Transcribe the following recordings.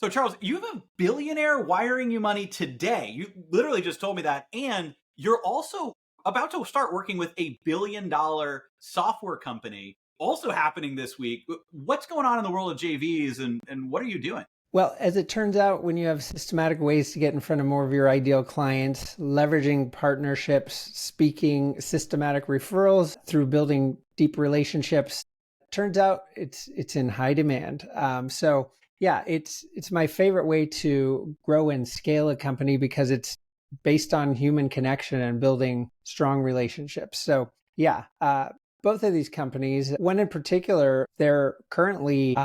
So Charles, you have a billionaire wiring you money today. You literally just told me that. And you're also about to start working with a $1 billion software company, also happening this week. What's going on in the world of JVs and what are you doing? Well, as it turns out, when you have systematic ways to get in front of more of your ideal clients, leveraging partnerships, speaking systematic referrals through building deep relationships, turns out it's in high demand. So yeah, it's my favorite way to grow and scale a company because it's based on human connection and building strong relationships. So yeah, both of these companies, one in particular, they're currently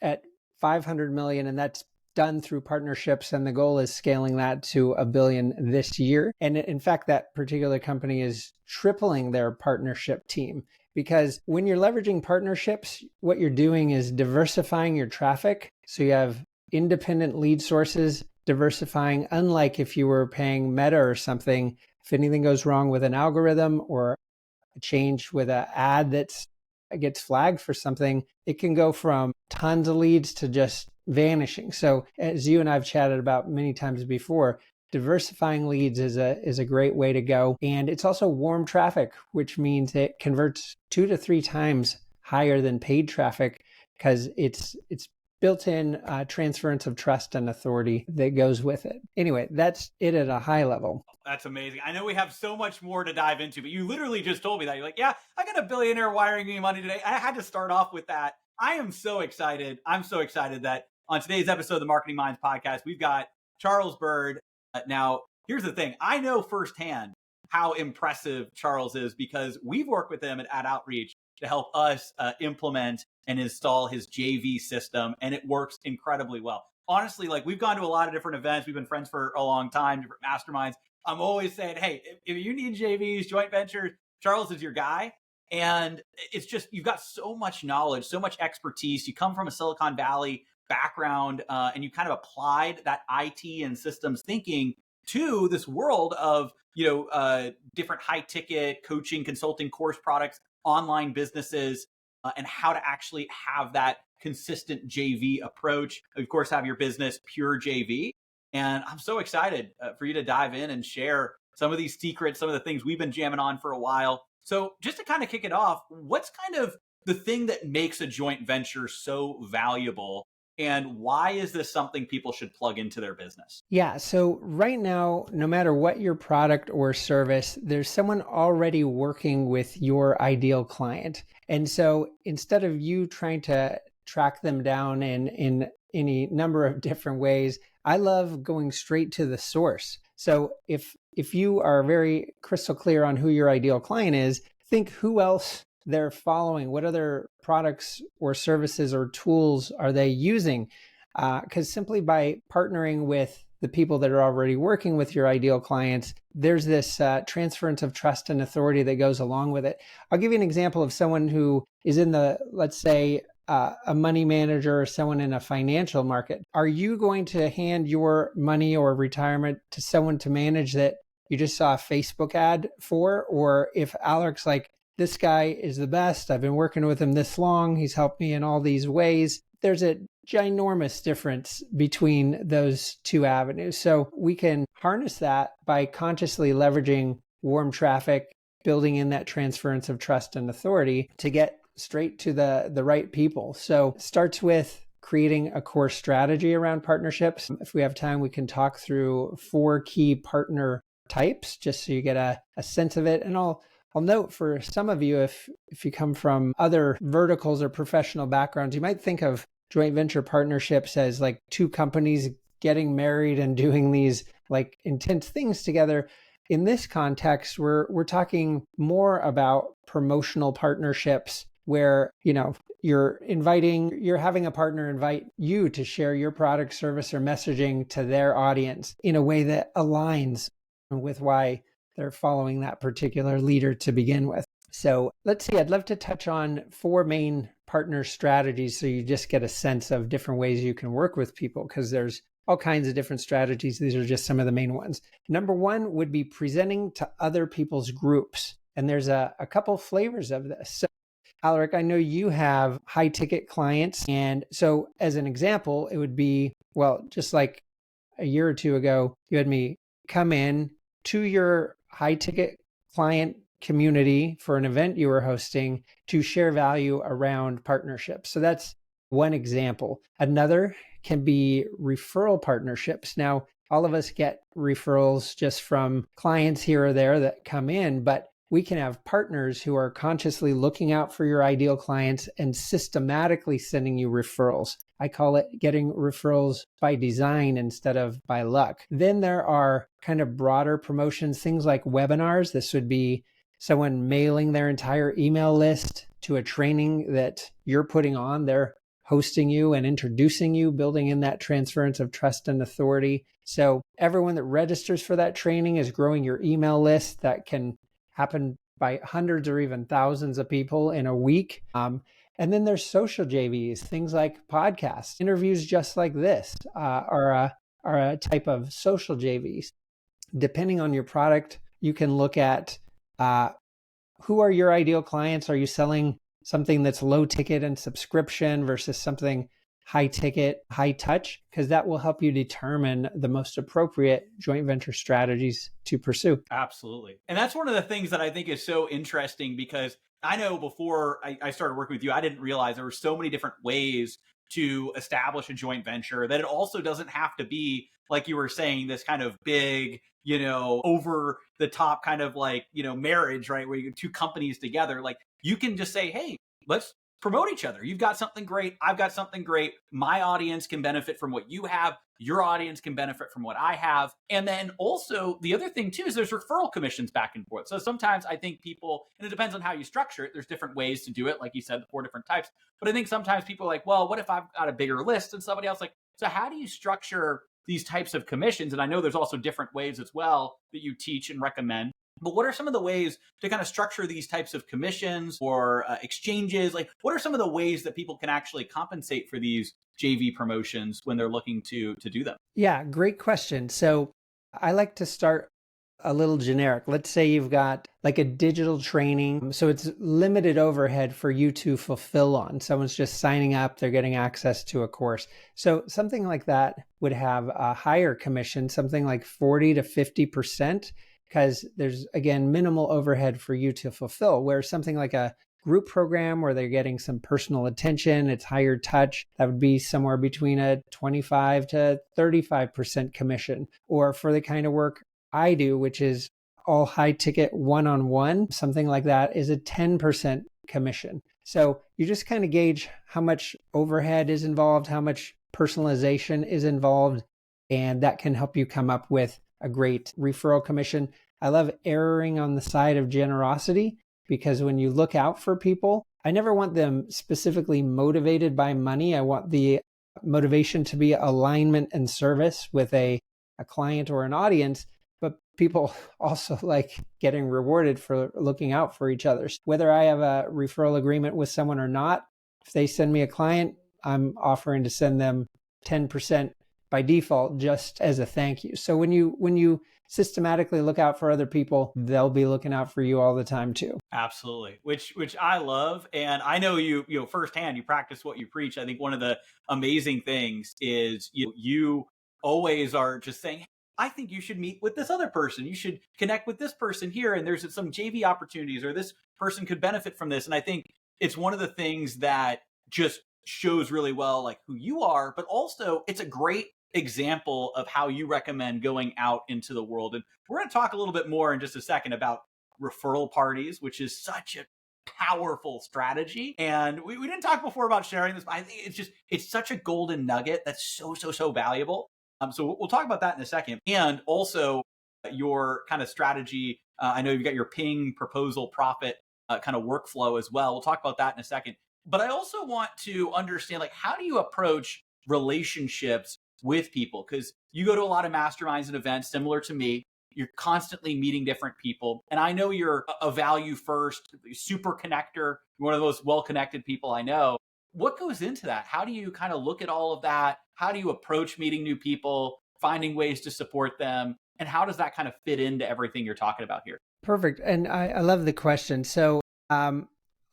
at 500 million, and that's done through partnerships. And the goal is scaling that to $1 billion this year. And in fact, that particular company is tripling their partnership team, because when you're leveraging partnerships, what you're doing is diversifying your traffic. So you have independent lead sources, diversifying, unlike if you were paying Meta or something. If anything goes wrong with an algorithm or a change with an ad that gets flagged for something, it can go from tons of leads to just vanishing. So as you and I've chatted about many times before, diversifying leads is a great way to go. And it's also warm traffic, which means it converts 2 to 3 times higher than paid traffic because it's built-in transference of trust and authority that goes with it. Anyway, that's it at a high level. That's amazing. I know we have so much more to dive into, but you literally just told me that. You're like, yeah, I got a billionaire wiring me money today. I had to start off with that. I am so excited. I'm so excited that on today's episode of the Marketing Minds podcast, we've got Charles Byrd. Now, here's the thing. I know firsthand how impressive Charles is because we've worked with him at Outreach to help us implement and install his JV system, and it works incredibly well. Honestly, like we've gone to a lot of different events. We've been friends for a long time, different masterminds. I'm always saying, hey, if you need JVs, joint ventures, Charles is your guy. And it's just, you've got so much knowledge, so much expertise. You come from a Silicon Valley background and you kind of applied that IT and systems thinking to this world of, different high ticket coaching, consulting, course products, online businesses, and how to actually have that consistent JV approach. Of course, have your business PureJV. And I'm so excited for you to dive in and share some of these secrets, some of the things we've been jamming on for a while. So just to kind of kick it off, what's kind of the thing that makes a joint venture so valuable? And why is this something people should plug into their business? Yeah, so right now, no matter what your product or service, there's someone already working with your ideal client. And so instead of you trying to track them down in any number of different ways, I love going straight to the source. So if you are very crystal clear on who your ideal client is, think who else they're following, what other products or services or tools are they using? Because simply by partnering with the people that are already working with your ideal clients, there's this transference of trust and authority that goes along with it. I'll give you an example of someone who is in the, let's say, a money manager or someone in a financial market. Are you going to hand your money or retirement to someone to manage that you just saw a Facebook ad for? Or if Alex, like, this guy is the best, I've been working with him this long, he's helped me in all these ways, there's a ginormous difference between those two avenues. So we can harness that by consciously leveraging warm traffic, building in that transference of trust and authority to get straight to the right people. So it starts with creating a core strategy around partnerships. If we have time, we can talk through 4 key partner types, just so you get a sense of it. And I'll note for some of you, if you come from other verticals or professional backgrounds, you might think of joint venture partnerships as like 2 companies getting married and doing these like intense things together. In this context, we're talking more about promotional partnerships where, you're having a partner invite you to share your product, service, or messaging to their audience in a way that aligns with why they're following that particular leader to begin with. So let's see, I'd love to touch on 4 main partner strategies so you just get a sense of different ways you can work with people, because there's all kinds of different strategies. These are just some of the main ones. Number 1 would be presenting to other people's groups. And there's a couple flavors of this. So Alaric, I know you have high ticket clients. And so, as an example, it would be, well, just like a year or two ago, you had me come in to your high ticket client community for an event you were hosting to share value around partnerships. So that's one example. Another can be referral partnerships. Now, all of us get referrals just from clients here or there that come in, but we can have partners who are consciously looking out for your ideal clients and systematically sending you referrals. I call it getting referrals by design instead of by luck. Then there are kind of broader promotions, things like webinars. This would be someone mailing their entire email list to a training that you're putting on. They're hosting you and introducing you, building in that transference of trust and authority. So everyone that registers for that training is growing your email list. That can happen by hundreds or even thousands of people in a week. And then there's social JVs, things like podcasts, interviews just like this are a type of social JVs. Depending on your product, you can look at who are your ideal clients. Are you selling something that's low ticket and subscription versus something high ticket, high touch? Because that will help you determine the most appropriate joint venture strategies to pursue. Absolutely. And that's one of the things that I think is so interesting, because I know before I started working with you, I didn't realize there were so many different ways to establish a joint venture, that it also doesn't have to be, like you were saying, this kind of big, over the top kind of like, marriage, right? Where you get two companies together. Like, you can just say, hey, let's promote each other. You've got something great. I've got something great. My audience can benefit from what you have. Your audience can benefit from what I have. And then also the other thing too is there's referral commissions back and forth. So sometimes I think people, and it depends on how you structure it, there's different ways to do it. Like you said, the 4 different types. But I think sometimes people are like, well, what if I've got a bigger list than somebody else? Like, so how do you structure these types of commissions? And I know there's also different ways as well that you teach and recommend. But what are some of the ways to kind of structure these types of commissions or exchanges? Like, what are some of the ways that people can actually compensate for these JV promotions when they're looking to do them? Yeah, great question. So I like to start a little generic. Let's say you've got like a digital training. So it's limited overhead for you to fulfill on. Someone's just signing up, they're getting access to a course. So something like that would have a higher commission, something like 40 to 50%, because there's, again, minimal overhead for you to fulfill. Where something like a group program where they're getting some personal attention, it's higher touch, that would be somewhere between a 25 to 35% commission. Or for the kind of work I do, which is all high ticket one-on-one, something like that is a 10% commission. So you just kind of gauge how much overhead is involved, how much personalization is involved, and that can help you come up with a great referral commission. I love erring on the side of generosity, because when you look out for people, I never want them specifically motivated by money. I want the motivation to be alignment and service with a client or an audience, but people also like getting rewarded for looking out for each other. Whether I have a referral agreement with someone or not, if they send me a client, I'm offering to send them 10% by default, just as a thank you. So when you systematically look out for other people, they'll be looking out for you all the time too. Absolutely, which I love, and I know you firsthand. You practice what you preach. I think one of the amazing things is you always are just saying, "Hey, I think you should meet with this other person. You should connect with this person here, and there's some JV opportunities, or this person could benefit from this." And I think it's one of the things that just shows really well like who you are, but also it's a great example of how you recommend going out into the world. And we're going to talk a little bit more in just a second about referral parties, which is such a powerful strategy. And we didn't talk before about sharing this, but I think it's such a golden nugget that's so valuable. So we'll talk about that in a second. And also your kind of strategy. I know you've got your ping, proposal, profit kind of workflow as well. We'll talk about that in a second. But I also want to understand, like, how do you approach relationships with people? Because you go to a lot of masterminds and events similar to me. You're constantly meeting different people. And I know you're a value first, super connector, one of the most well-connected people I know. What goes into that? How do you kind of look at all of that? How do you approach meeting new people, finding ways to support them? And how does that kind of fit into everything you're talking about here? Perfect. And I love the question. So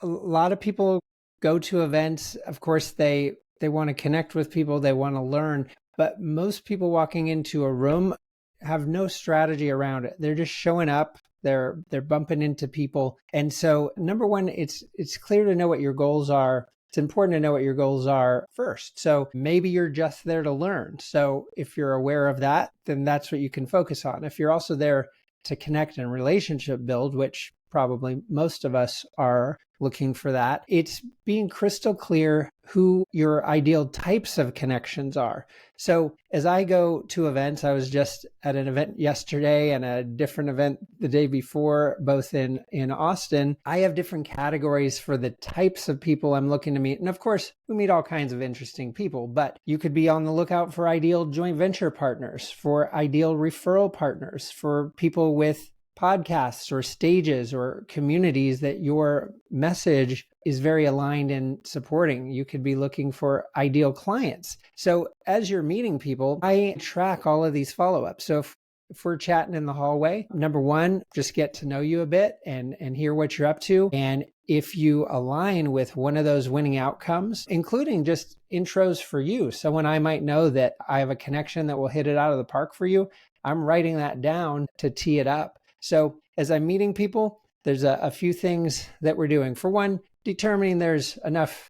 a lot of people go to events. Of course, they want to connect with people, they want to learn, but most people walking into a room have no strategy around it. They're just showing up. They're bumping into people. And so number one, it's clear to know what your goals are. It's important to know what your goals are first. So maybe you're just there to learn. So if you're aware of that, then that's what you can focus on. If you're also there to connect and relationship build, which probably most of us are looking for that, it's being crystal clear who your ideal types of connections are. So as I go to events, I was just at an event yesterday and a different event the day before, both in Austin. I have different categories for the types of people I'm looking to meet. And of course, we meet all kinds of interesting people, but you could be on the lookout for ideal joint venture partners, for ideal referral partners, for people with podcasts or stages or communities that your message is very aligned in supporting. You could be looking for ideal clients. So as you're meeting people, I track all of these follow-ups. So if we're chatting in the hallway, number one, just get to know you a bit and hear what you're up to. And if you align with one of those winning outcomes, including just intros for you, someone I might know that I have a connection that will hit it out of the park for you, I'm writing that down to tee it up. So as I'm meeting people, there's a few things that we're doing. For one, determining there's enough,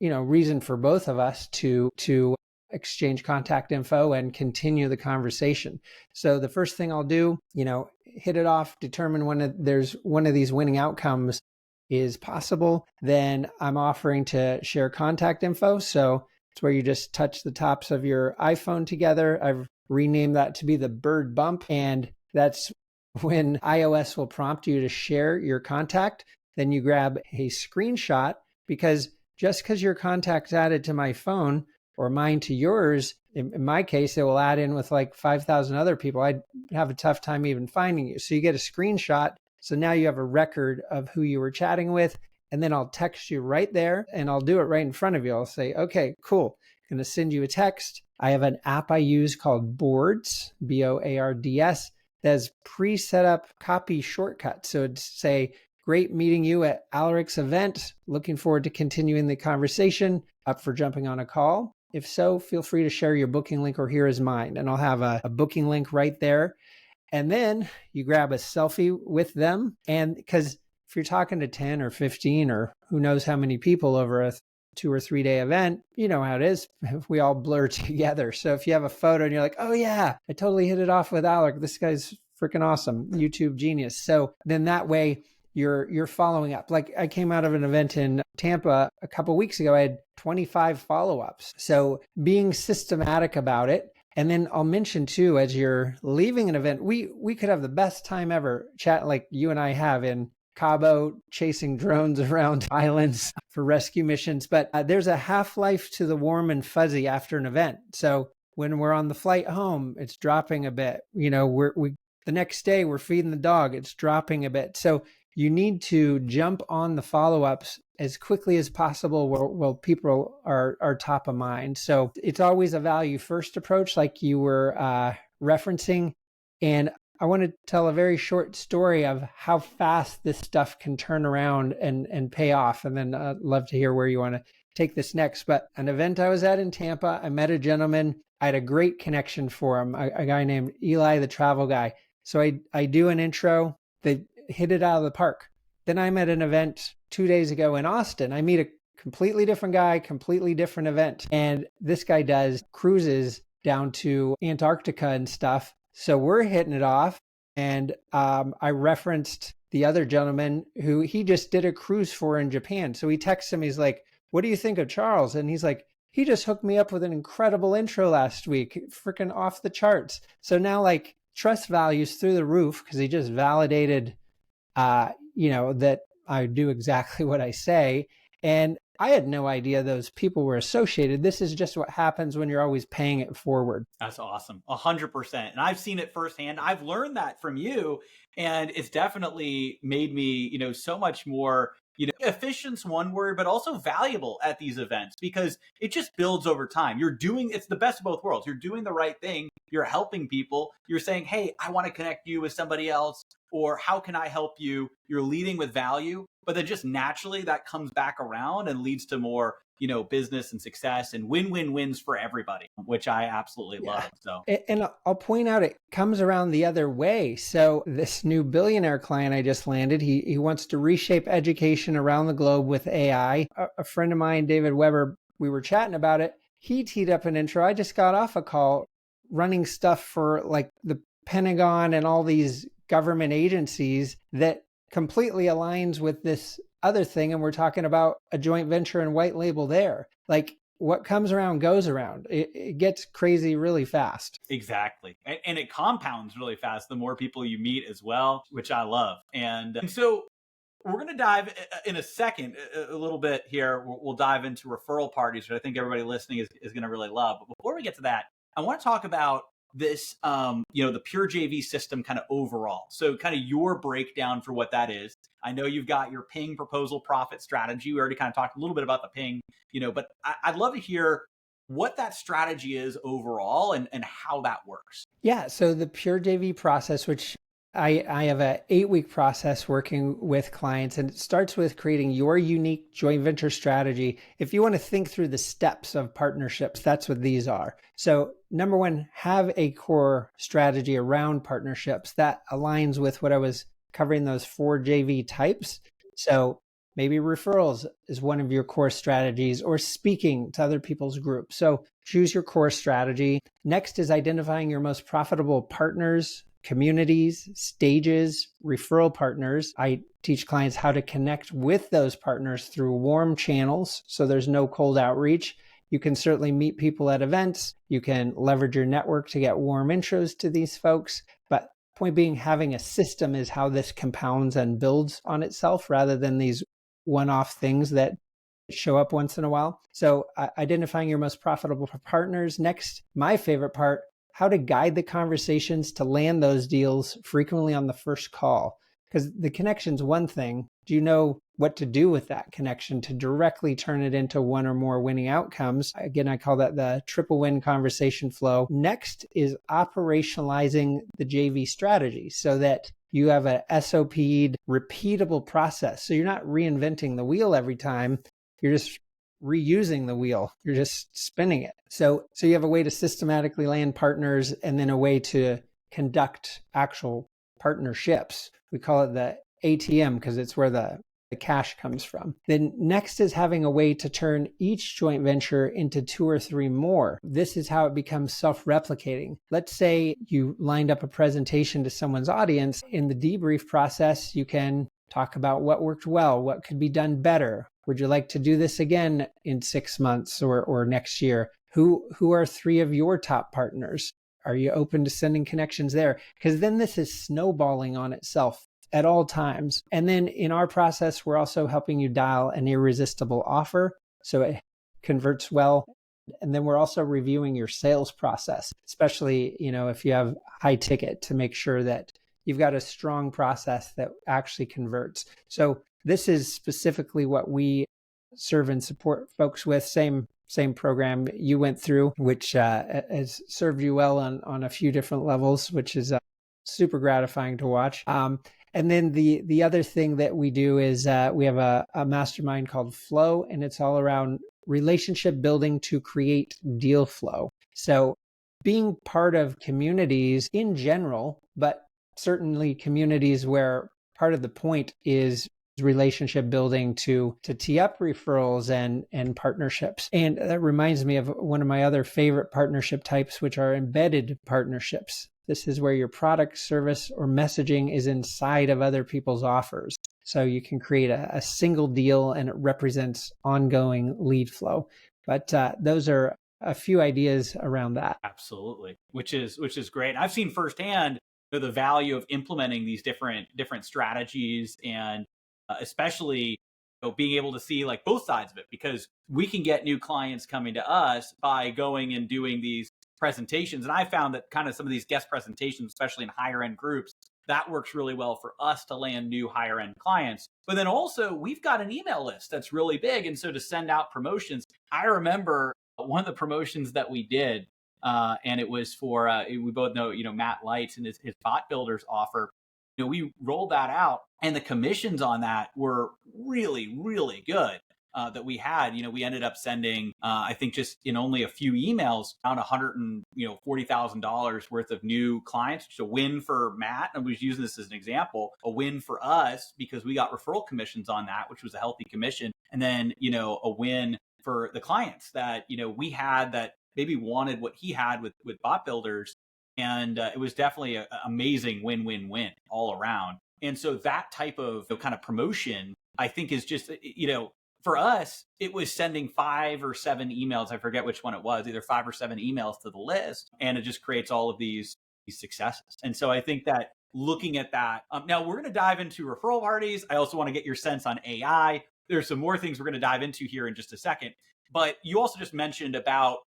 reason for both of us to exchange contact info and continue the conversation. So the first thing I'll do, hit it off, determine when there's one of these winning outcomes is possible. Then I'm offering to share contact info. So it's where you just touch the tops of your iPhone together. I've renamed that to be the Byrd bump. And that's when iOS will prompt you to share your contact. Then you grab a screenshot, because just because your contact's added to my phone or mine to yours, in my case, it will add in with like 5,000 other people. I'd have a tough time even finding you. So you get a screenshot. So now you have a record of who you were chatting with. And then I'll text you right there, and I'll do it right in front of you. I'll say, okay, cool. I'm going to send you a text. I have an app I use called Boards, Boards, that has pre-set up copy shortcuts. So it'd say, great meeting you at Alaric's event. Looking forward to continuing the conversation. Up for jumping on a call? If so, feel free to share your booking link, or here is mine. And I'll have a booking link right there. And then you grab a selfie with them. And because if you're talking to 10 or 15 or who knows how many people over a 2 or 3 day event, you know how it is. We all blur together. So if you have a photo and you're like, oh yeah, I totally hit it off with Alaric. This guy's freaking awesome. YouTube genius. So then that way you're following up. Like I came out of an event in Tampa a couple weeks ago. I had 25 follow-ups. So being systematic about it. And then I'll mention too, as you're leaving an event, we could have the best time ever chat like you and I have in Cabo, chasing drones around islands for rescue missions. But there's a half-life to the warm and fuzzy after an event. So when we're on the flight home, it's dropping a bit. The next day we're feeding the dog, it's dropping a bit. So you need to jump on the follow-ups as quickly as possible while people are top of mind. So it's always a value first approach, like you were referencing. And I want to tell a very short story of how fast this stuff can turn around and pay off. And then I'd love to hear where you want to take this next. But an event I was at in Tampa, I met a gentleman. I had a great connection for him, a guy named Eli, the travel guy. So I do an intro. They hit it out of the park. Then I'm at an event 2 days ago in Austin. I meet a completely different guy, completely different event. And this guy does cruises down to Antarctica and stuff. So we're hitting it off. And I referenced the other gentleman who he just did a cruise for in Japan. So he texts him, he's like, what do you think of Charles? And he's like, he just hooked me up with an incredible intro last week, freaking off the charts. So now like trust values through the roof, because he just validated, that I do exactly what I say. And I had no idea those people were associated. This is just what happens when you're always paying it forward. That's awesome. 100%. And I've seen it firsthand. I've learned that from you. And it's definitely made me, so much more, efficient's one word, but also valuable at these events, because it just builds over time. It's the best of both worlds. You're doing the right thing. You're helping people. You're saying, hey, I want to connect you with somebody else. or how can I help you? You're leading with value, but then just naturally that comes back around and leads to more, business and success and win-win-wins for everybody, which I absolutely Yeah. love. So And I'll point out it comes around the other way. So this new billionaire client I just landed, he wants to reshape education around the globe with AI. A friend of mine, David Weber, we were chatting about it. He teed up an intro. I just got off a call running stuff for like the Pentagon and all these government agencies that completely aligns with this other thing. And we're talking about a joint venture and white label there. Like what comes around goes around. It gets crazy really fast. exactly. And it compounds really fast the more people you meet as well, which I love. And so we're going to dive in a second, a little bit here. We'll dive into referral parties, which I think everybody listening is going to really love. But before we get to that, I want to talk about this, the PureJV system kind of overall. So kind of your breakdown for what that is. I know you've got your ping proposal profit strategy. We already kind of talked a little bit about the ping, but I'd love to hear what that strategy is overall and how that works. Yeah. So the PureJV process, which I have a 8-week process working with clients, and it starts with creating your unique joint venture strategy. If you want to think through the steps of partnerships, that's what these are. So number one, have a core strategy around partnerships that aligns with what I was covering, those 4 JV types. So maybe referrals is one of your core strategies, or speaking to other people's groups. So choose your core strategy. Next is identifying your most profitable partners, communities, stages, referral partners. I teach clients how to connect with those partners through warm channels, so there's no cold outreach. You can certainly meet people at events. You can leverage your network to get warm intros to these folks. But point being, having a system is how this compounds and builds on itself rather than these one-off things that show up once in a while. So identifying your most profitable partners. Next, my favorite part, how to guide the conversations to land those deals frequently on the first call. Because the connection's one thing. Do you know what to do with that connection to directly turn it into one or more winning outcomes? Again, I call that the triple win conversation flow. Next is operationalizing the JV strategy so that you have a SOP'd repeatable process. So you're not reinventing the wheel every time. You're just reusing the wheel. You're just spinning it. So you have a way to systematically land partners and then a way to conduct actual partnerships. We call it the ATM because it's where the cash comes from. Then next is having a way to turn each joint venture into 2 or 3 more. This is how it becomes self-replicating. Let's say you lined up a presentation to someone's audience. In the debrief process, you can talk about what worked well, what could be done better. Would you like to do this again in 6 months or next year? Who are 3 of your top partners? Are you open to sending connections there? Because then this is snowballing on itself at all times. And then in our process, we're also helping you dial an irresistible offer so it converts well. And then we're also reviewing your sales process, especially, if you have high ticket, to make sure that you've got a strong process that actually converts. So this is specifically what we serve and support folks with. Same program you went through, which has served you well on a few different levels, which is super gratifying to watch. And then the other thing that we do is we have a mastermind called Flow, and it's all around relationship building to create deal flow. So being part of communities in general, but certainly communities where part of the point is relationship building to tee up referrals and partnerships. And that reminds me of one of my other favorite partnership types, which are embedded partnerships. This is where your product, service, or messaging is inside of other people's offers. So you can create a single deal and it represents ongoing lead flow. But those are a few ideas around that. Absolutely, which is great. I've seen firsthand the value of implementing these different strategies, and especially being able to see like both sides of it, because we can get new clients coming to us by going and doing these presentations. And I found that kind of some of these guest presentations, especially in higher end groups, that works really well for us to land new higher end clients. But then also we've got an email list that's really big. And so to send out promotions, I remember one of the promotions that we did, and it was for, we both know, Matt Lights and his bot builders offer. we rolled that out, and the commissions on that were really, really good. That we had, we ended up sending, I think, just in only a few emails, around $140,000 worth of new clients. Which is a win for Matt, and we was using this as an example. A win for us because we got referral commissions on that, which was a healthy commission, and then a win for the clients that we had that maybe wanted what he had with bot builders, and it was definitely an amazing win-win-win all around. And so that type of kind of promotion, I think, is just for us, it was sending 5 or 7 emails. I forget which one it was, either 5 or 7 emails to the list. And it just creates all of these successes. And so I think that looking at that, now we're going to dive into referral parties. I also want to get your sense on AI. There's some more things we're going to dive into here in just a second. But you also just mentioned about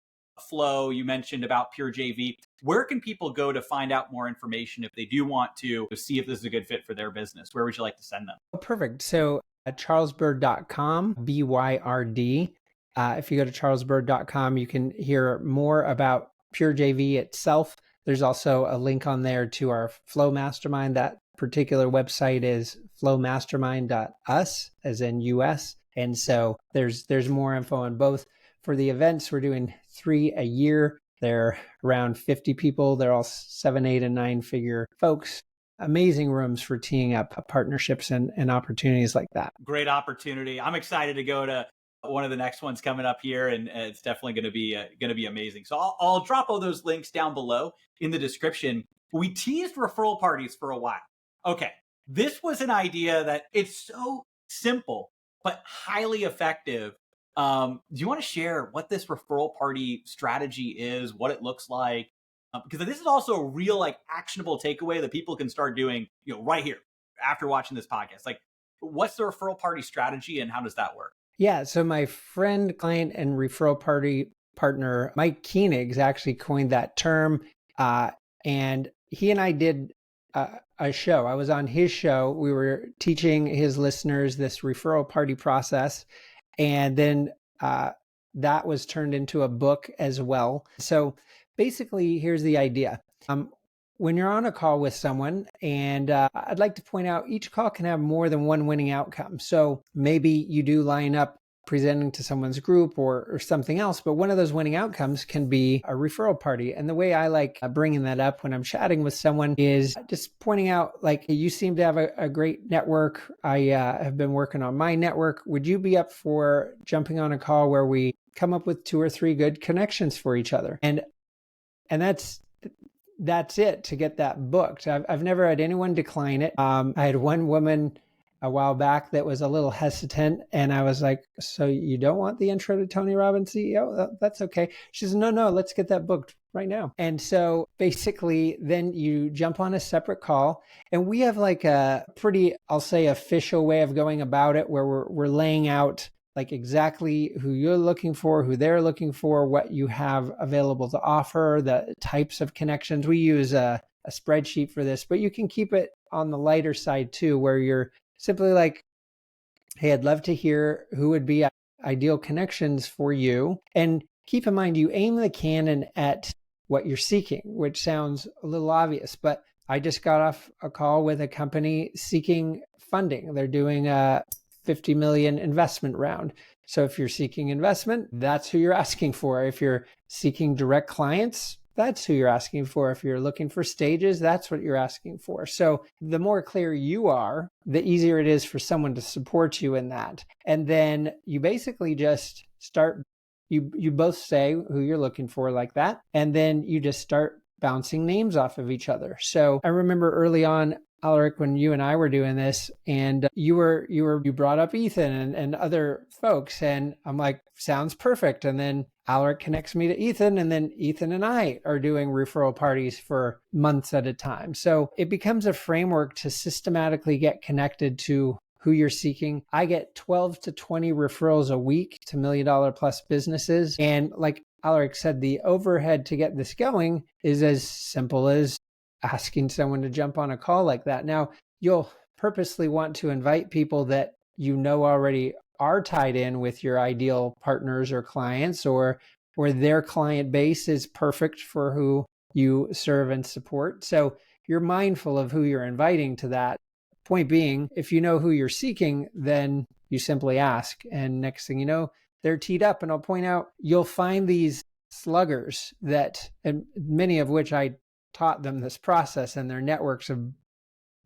Flow. You mentioned about PureJV. Where can people go to find out more information if they do want to see if this is a good fit for their business? Where would you like to send them? Oh, perfect. So at charlesbyrd.com, BYRD. If you go to charlesbyrd.com, you can hear more about PureJV itself. There's also a link on there to our Flow Mastermind. That particular website is flowmastermind.us, as in US. And so there's more info on both. For the events, we're doing 3 a year. They're around 50 people. They're all 7, 8, and 9 figure folks. Amazing rooms for teeing up partnerships and opportunities like that. Great opportunity. I'm excited to go to one of the next ones coming up here, and it's definitely going to be amazing. So I'll drop all those links down below in the description. We teased referral parties for a while. Okay, this was an idea that it's so simple but highly effective. Do you want to share what this referral party strategy is, what it looks like? Because this is also a real actionable takeaway that people can start doing, right here after watching this podcast. Like, what's the referral party strategy and how does that work? Yeah. So my friend, client, and referral party partner, Mike Koenig's actually coined that term. And he and I did a show. I was on his show. We were teaching his listeners this referral party process. And then that was turned into a book as well. So basically, here's the idea. When you're on a call with someone, and I'd like to point out each call can have more than one winning outcome. So maybe you do line up presenting to someone's group or something else, but one of those winning outcomes can be a referral party. And the way I like bringing that up when I'm chatting with someone is just pointing out, like, you seem to have a great network. I have been working on my network. Would you be up for jumping on a call where we come up with 2 or 3 good connections for each other? And that's it to get that booked. I've never had anyone decline it. I had one woman a while back that was a little hesitant, and I was like, so you don't want the intro to Tony Robbins CEO? That's okay. She says, no, let's get that booked right now. And so basically then you jump on a separate call, and we have like a pretty, I'll say, official way of going about it, where we're laying out like exactly who you're looking for, who they're looking for, what you have available to offer, the types of connections. We use a spreadsheet for this, but you can keep it on the lighter side too, where you're simply like, hey, I'd love to hear who would be ideal connections for you. And keep in mind, you aim the cannon at what you're seeking, which sounds a little obvious, but I just got off a call with a company seeking funding. They're doing a 50 million investment round. So if you're seeking investment, that's who you're asking for. If you're seeking direct clients, that's who you're asking for. If you're looking for stages, that's what you're asking for. So the more clear you are, the easier it is for someone to support you in that. And then you basically just start, you both say who you're looking for like that. And then you just start bouncing names off of each other. So I remember early on, Alaric, when you and I were doing this, and you brought up Ethan and other folks, and I'm like, sounds perfect. And then Alaric connects me to Ethan, and then Ethan and I are doing referral parties for months at a time. So it becomes a framework to systematically get connected to who you're seeking. I get 12 to 20 referrals a week to $1 million plus businesses. And like Alaric said, the overhead to get this going is as simple as asking someone to jump on a call like that. Now, you'll purposely want to invite people that you know already are tied in with your ideal partners or clients, or their client base is perfect for who you serve and support. So you're mindful of who you're inviting to that. Point being, if you know who you're seeking, then you simply ask. And next thing you know, they're teed up. And I'll point out, you'll find these sluggers that, and many of which I taught them this process, and their networks have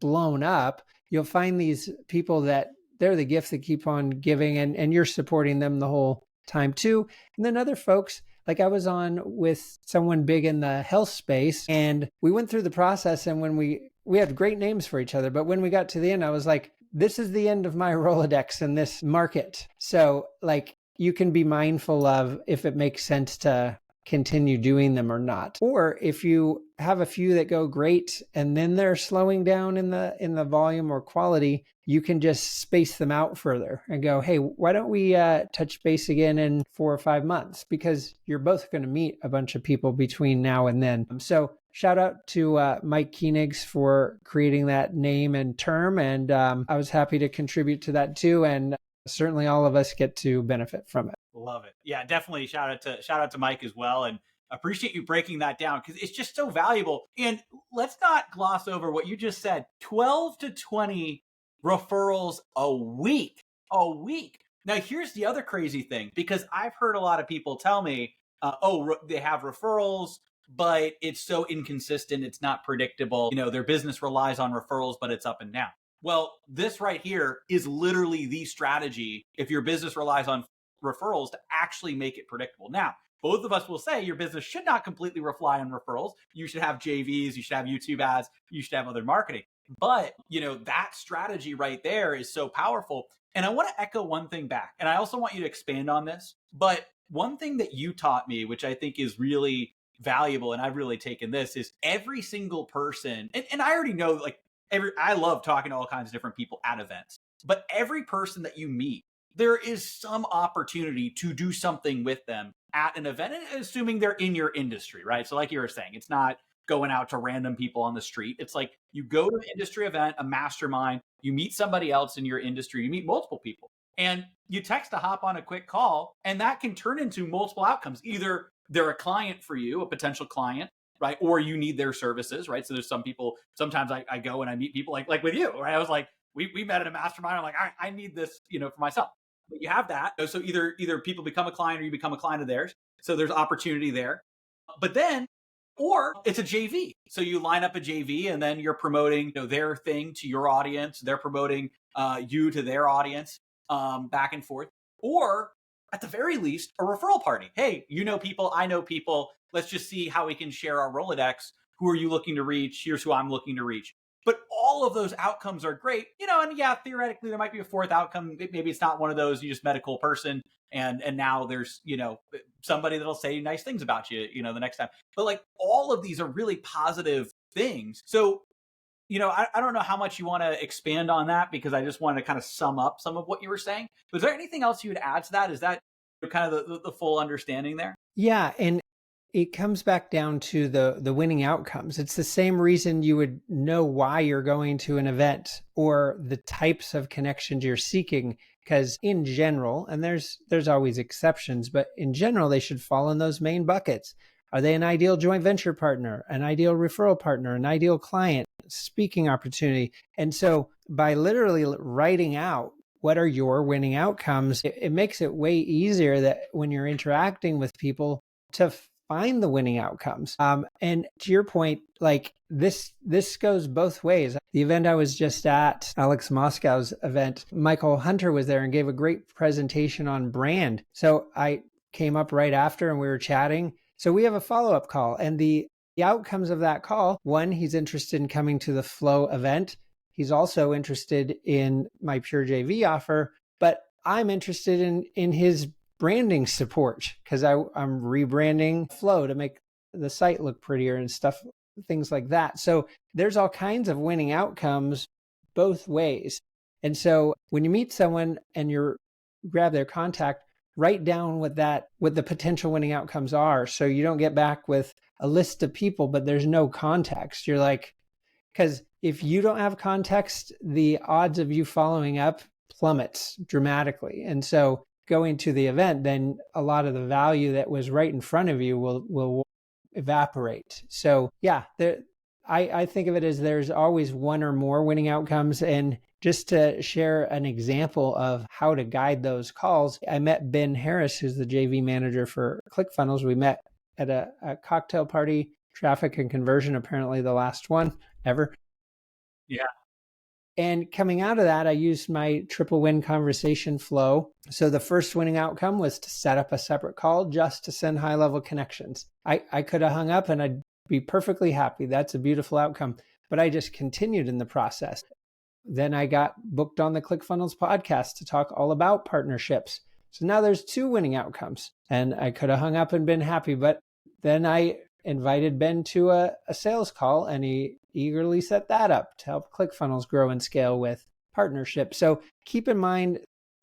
blown up. You'll find these people that they're the gift that keep on giving, and you're supporting them the whole time too. And then other folks, like I was on with someone big in the health space, and we went through the process, and when we had great names for each other, but when we got to the end, I was like, this is the end of my Rolodex in this market. So like, you can be mindful of if it makes sense to continue doing them or not. Or if you have a few that go great and then they're slowing down in the volume or quality, you can just space them out further and go, hey, why don't we touch base again in 4 or 5 months? Because you're both going to meet a bunch of people between now and then. So shout out to Mike Koenigs for creating that name and term. And I was happy to contribute to that too. And certainly all of us get to benefit from it. Love it. Yeah, definitely shout out to Mike as well. And appreciate you breaking that down because it's just so valuable. And let's not gloss over what you just said. 12 to 20 referrals a week. A week. Now, here's the other crazy thing, because I've heard a lot of people tell me, they have referrals, but it's so inconsistent. It's not predictable. Their business relies on referrals, but it's up and down. Well, this right here is literally the strategy if your business relies on referrals to actually make it predictable. Now, both of us will say your business should not completely rely on referrals. You should have JVs, you should have YouTube ads, you should have other marketing. But, that strategy right there is so powerful. And I want to echo one thing back. And I also want you to expand on this. But one thing that you taught me, which I think is really valuable, and I've really taken this, is every single person, and I already know, like, I love talking to all kinds of different people at events, but every person that you meet, there is some opportunity to do something with them at an event, assuming they're in your industry, right? So like you were saying, it's not going out to random people on the street. It's like you go to an industry event, a mastermind, you meet somebody else in your industry, you meet multiple people, and you text to hop on a quick call, and that can turn into multiple outcomes. Either they're a client for you, a potential client, right? Or you need their services, right? So there's some people, sometimes I go and I meet people like with you, right? I was like, we met at a mastermind. I'm like, I need this, for myself. But you have that. So either people become a client or you become a client of theirs. So there's opportunity there. But then, or it's a JV. So you line up a JV and then you're promoting their thing to your audience. They're promoting you to their audience, back and forth. Or at the very least, a referral party. Hey, people, I know people. Let's just see how we can share our Rolodex. Who are you looking to reach? Here's who I'm looking to reach. But all of those outcomes are great, and yeah, theoretically there might be a fourth outcome. Maybe it's not one of those. You just met a cool person and now there's, somebody that'll say nice things about you, the next time. But like all of these are really positive things. So, I don't know how much you want to expand on that because I just want to kind of sum up some of what you were saying. Was there anything else you would add to that? Is that kind of the full understanding there? Yeah. And it comes back down to the winning outcomes. It's the same reason you would know why you're going to an event or the types of connections you're seeking. Because in general, and there's always exceptions, but in general, they should fall in those main buckets. Are they an ideal joint venture partner, an ideal referral partner, an ideal client, speaking opportunity? And so by literally writing out what are your winning outcomes, it makes it way easier that when you're interacting with people to find the winning outcomes. And to your point, like this goes both ways. The event I was just at, Alex Moscow's event, Michael Hunter was there and gave a great presentation on brand. So I came up right after and we were chatting. So we have a follow-up call, and the outcomes of that call, one, he's interested in coming to the Flow event. He's also interested in my PureJV offer, but I'm interested in his branding support because I'm rebranding Flow to make the site look prettier and stuff, things like that. So there's all kinds of winning outcomes both ways. And so when you meet someone and you grab their contact, write down what the potential winning outcomes are. So you don't get back with a list of people, but there's no context. You're like, because if you don't have context, the odds of you following up plummets dramatically. And so going to the event, then a lot of the value that was right in front of you will evaporate. So yeah, I think of it as there's always one or more winning outcomes. And just to share an example of how to guide those calls, I met Ben Harris, who's the JV manager for ClickFunnels. We met at a cocktail party, traffic and conversion, apparently the last one ever. Yeah. And coming out of that, I used my triple win conversation flow. So the first winning outcome was to set up a separate call just to send high level connections. I could have hung up and I'd be perfectly happy. That's a beautiful outcome. But I just continued in the process. Then I got booked on the ClickFunnels podcast to talk all about partnerships. So now there's 2 winning outcomes. And I could have hung up and been happy. But then I invited Ben to a sales call, and he eagerly set that up to help ClickFunnels grow and scale with partnerships. So keep in mind,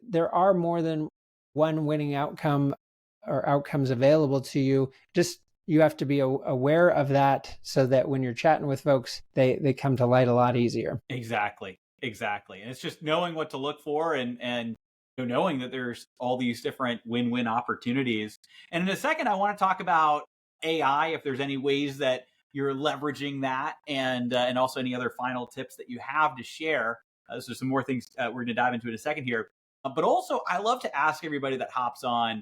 there are more than one winning outcome or outcomes available to you. Just you have to be aware of that so that when you're chatting with folks, they come to light a lot easier. Exactly. And it's just knowing what to look for and knowing that there's all these different win-win opportunities. And in a second, I want to talk about AI, if there's any ways that you're leveraging that, and also any other final tips that you have to share. So some more things we're going to dive into in a second here. But also, I love to ask everybody that hops on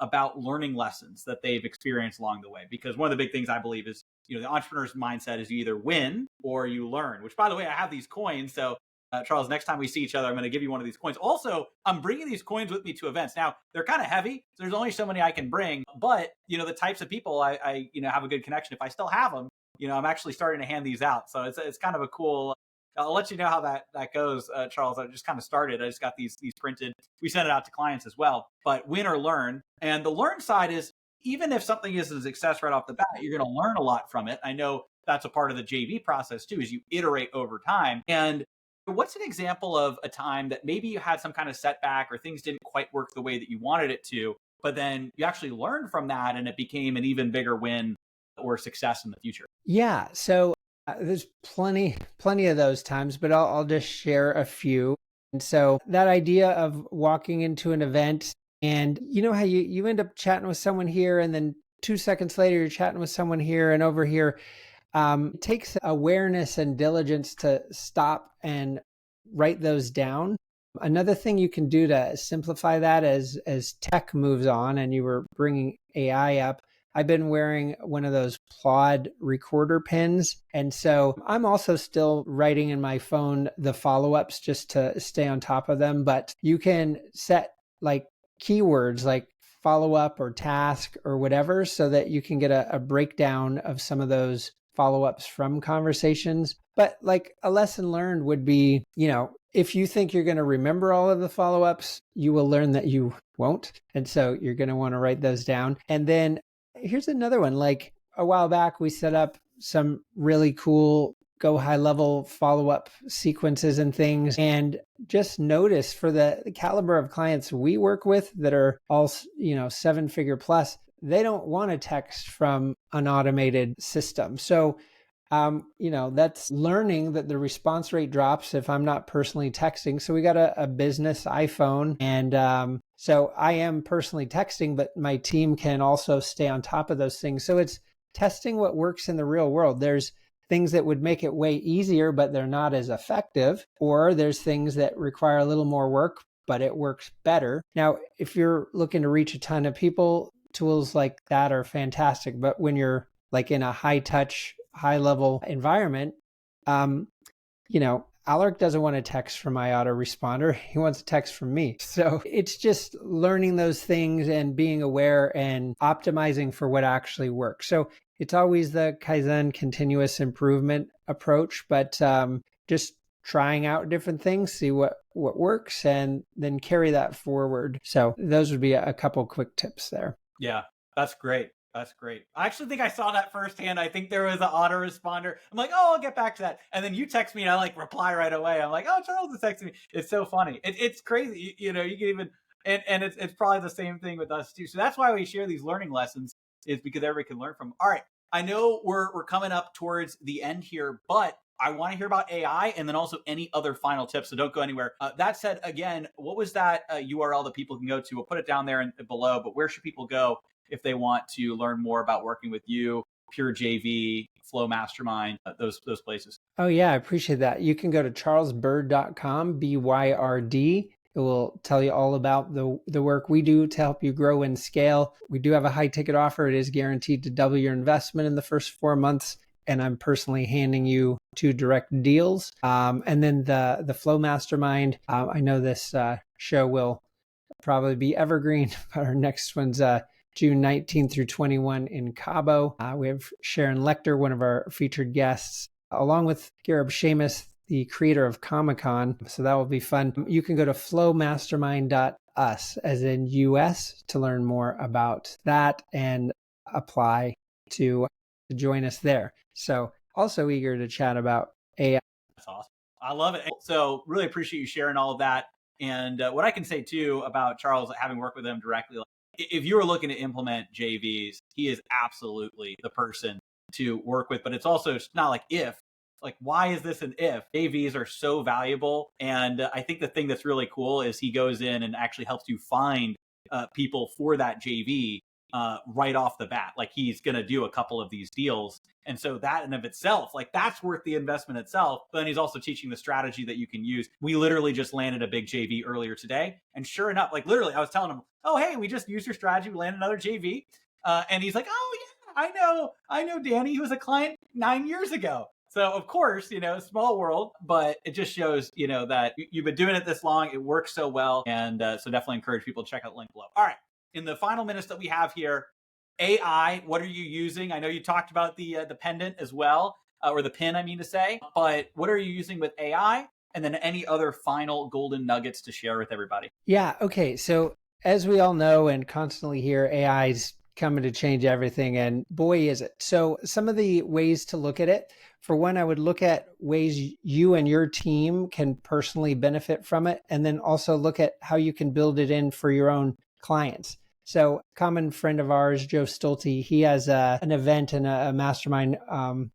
about learning lessons that they've experienced along the way. Because one of the big things I believe is, the entrepreneur's mindset is you either win or you learn, which, by the way, I have these coins. So Charles, next time we see each other, I'm going to give you one of these coins. Also, I'm bringing these coins with me to events. Now, they're kind of heavy. So there's only so many I can bring. But, the types of people I have a good connection. If I still have them, I'm actually starting to hand these out. So it's kind of a cool, I'll let you know how that goes, Charles. I just kind of started. I just got these printed. We sent it out to clients as well. But win or learn. And the learn side is, even if something is a success right off the bat, you're going to learn a lot from it. I know that's a part of the JV process too, is you iterate over time. And what's an example of a time that maybe you had some kind of setback or things didn't quite work the way that you wanted it to, but then you actually learned from that and it became an even bigger win or success in the future? Yeah. So there's plenty of those times, but I'll just share a few. And so that idea of walking into an event, and you know how you end up chatting with someone here, and then 2 seconds later you're chatting with someone here and over here. It takes awareness and diligence to stop and write those down. Another thing you can do to simplify that as tech moves on and you were bringing AI up, I've been wearing one of those Plod recorder pins. And so I'm also still writing in my phone the follow-ups just to stay on top of them. But you can set like keywords like follow-up or task or whatever so that you can get a breakdown of some of those follow-ups from conversations. But like a lesson learned would be, if you think you're going to remember all of the follow-ups, you will learn that you won't. And so you're going to want to write those down. And then here's another one. Like a while back, we set up some really cool go high level follow-up sequences and things. And just notice for the caliber of clients we work with that are all, 7-figure plus, they don't want a text from an automated system. So, that's learning that the response rate drops if I'm not personally texting. So we got a business iPhone. And so I am personally texting, but my team can also stay on top of those things. So it's testing what works in the real world. There's things that would make it way easier, but they're not as effective. Or there's things that require a little more work, but it works better. Now, if you're looking to reach a ton of people, tools like that are fantastic. But when you're like in a high touch, high level environment, Alaric doesn't want a text from my autoresponder. He wants a text from me. So it's just learning those things and being aware and optimizing for what actually works. So it's always the Kaizen continuous improvement approach, but just trying out different things, see what works, and then carry that forward. So those would be a couple quick tips there. Yeah, that's great. That's great. I actually think I saw that firsthand. I think there was an autoresponder. I'm like, oh, I'll get back to that. And then you text me and I like reply right away. I'm like, oh, Charles is texting me. It's so funny. It's crazy. You can even, and it's probably the same thing with us too. So that's why we share these learning lessons, is because everybody can learn from them. All right. I know we're coming up towards the end here, but I want to hear about AI and then also any other final tips. So don't go anywhere. That said, again, what was that URL that people can go to? We'll put it down there below, but where should people go if they want to learn more about working with you, PureJV, Flow Mastermind, those places. Oh, yeah, I appreciate that. You can go to charlesbyrd.com, BYRD. It will tell you all about the work we do to help you grow and scale. We do have a high ticket offer. It is guaranteed to double your investment in the first 4 months. And I'm personally handing you 2 direct deals. And then the Flow Mastermind, I know this show will probably be evergreen, but our next one's June 19 through 21 in Cabo. We have Sharon Lecter, one of our featured guests, along with Gareb Shamus, the creator of Comic-Con. So that will be fun. You can go to flowmastermind.us, as in US, to learn more about that and apply to join us there. So also eager to chat about AI. That's awesome. I love it. So really appreciate you sharing all of that. And what I can say too about Charles, having worked with him directly, like, if you were looking to implement JVs, he is absolutely the person to work with. But it's also not like if, like, why is this an if? JVs are so valuable. And I think the thing that's really cool is he goes in and actually helps you find people for that JV right off the bat. Like, he's going to do a couple of these deals. And so that in of itself, like, that's worth the investment itself. But then he's also teaching the strategy that you can use. We literally just landed a big JV earlier today. And sure enough, like, literally, I was telling him, oh, hey, we just used your strategy. We landed another JV. And he's like, oh, yeah, I know Danny, who was a client 9 years ago. So of course, small world, but it just shows, that you've been doing it this long. It works so well. And so definitely encourage people to check out the link below. All right. In the final minutes that we have here, AI, what are you using? I know you talked about the pendant as well, or the pin, I mean to say, but what are you using with AI? And then any other final golden nuggets to share with everybody? Yeah. Okay. So as we all know and constantly hear, AI is coming to change everything. And boy, is it. So some of the ways to look at it, for one, I would look at ways you and your team can personally benefit from it. And then also look at how you can build it in for your own clients. So common friend of ours, Joe Stolte, he has an event and a mastermind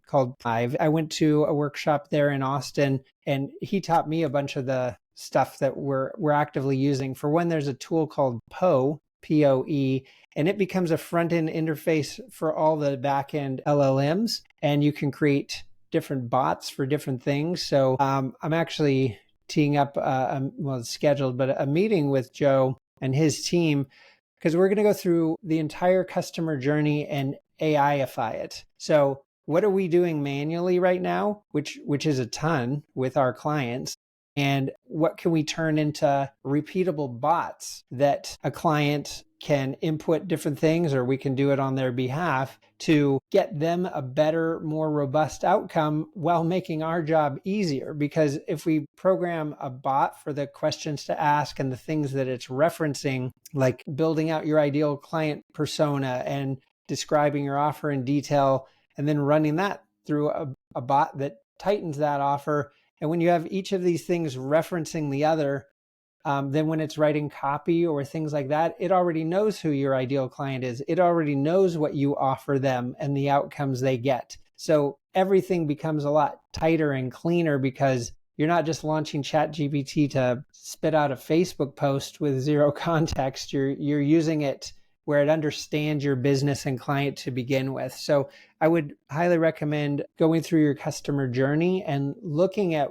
called Five. I went to a workshop there in Austin, and he taught me a bunch of the stuff that we're actively using. For one, there's a tool called Poe, P-O-E, and it becomes a front-end interface for all the back-end LLMs, and you can create different bots for different things. So I'm actually teeing up, it's scheduled, but a meeting with Joe and his team, because we're going to go through the entire customer journey and AI-ify it. So what are we doing manually right now, which is a ton with our clients? And what can we turn into repeatable bots that a client can input different things, or we can do it on their behalf to get them a better, more robust outcome while making our job easier? Because if we program a bot for the questions to ask and the things that it's referencing, like building out your ideal client persona and describing your offer in detail, and then running that through a bot that tightens that offer. And when you have each of these things referencing the other, then when it's writing copy or things like that, it already knows who your ideal client is. It already knows what you offer them and the outcomes they get. So everything becomes a lot tighter and cleaner, because you're not just launching ChatGPT to spit out a Facebook post with zero context. You're using it where it understands your business and client to begin with. So I would highly recommend going through your customer journey and looking at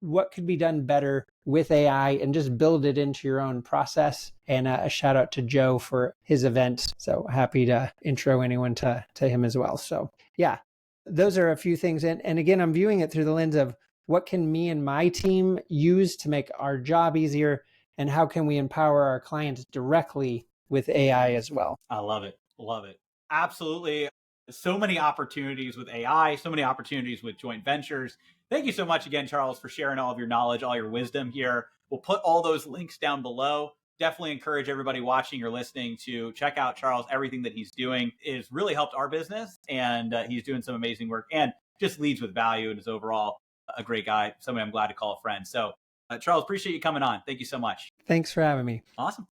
what could be done better with AI and just build it into your own process. And a shout out to Joe for his event. So happy to intro anyone to him as well. So yeah, those are a few things. And again, I'm viewing it through the lens of what can me and my team use to make our job easier, and how can we empower our clients directly with AI as well. I love it. Love it. Absolutely. So many opportunities with AI, so many opportunities with joint ventures. Thank you so much again, Charles, for sharing all of your knowledge, all your wisdom here. We'll put all those links down below. Definitely encourage everybody watching or listening to check out Charles. Everything that he's doing is really helped our business, and he's doing some amazing work and just leads with value, and is overall a great guy, somebody I'm glad to call a friend. So Charles, appreciate you coming on. Thank you so much. Thanks for having me. Awesome.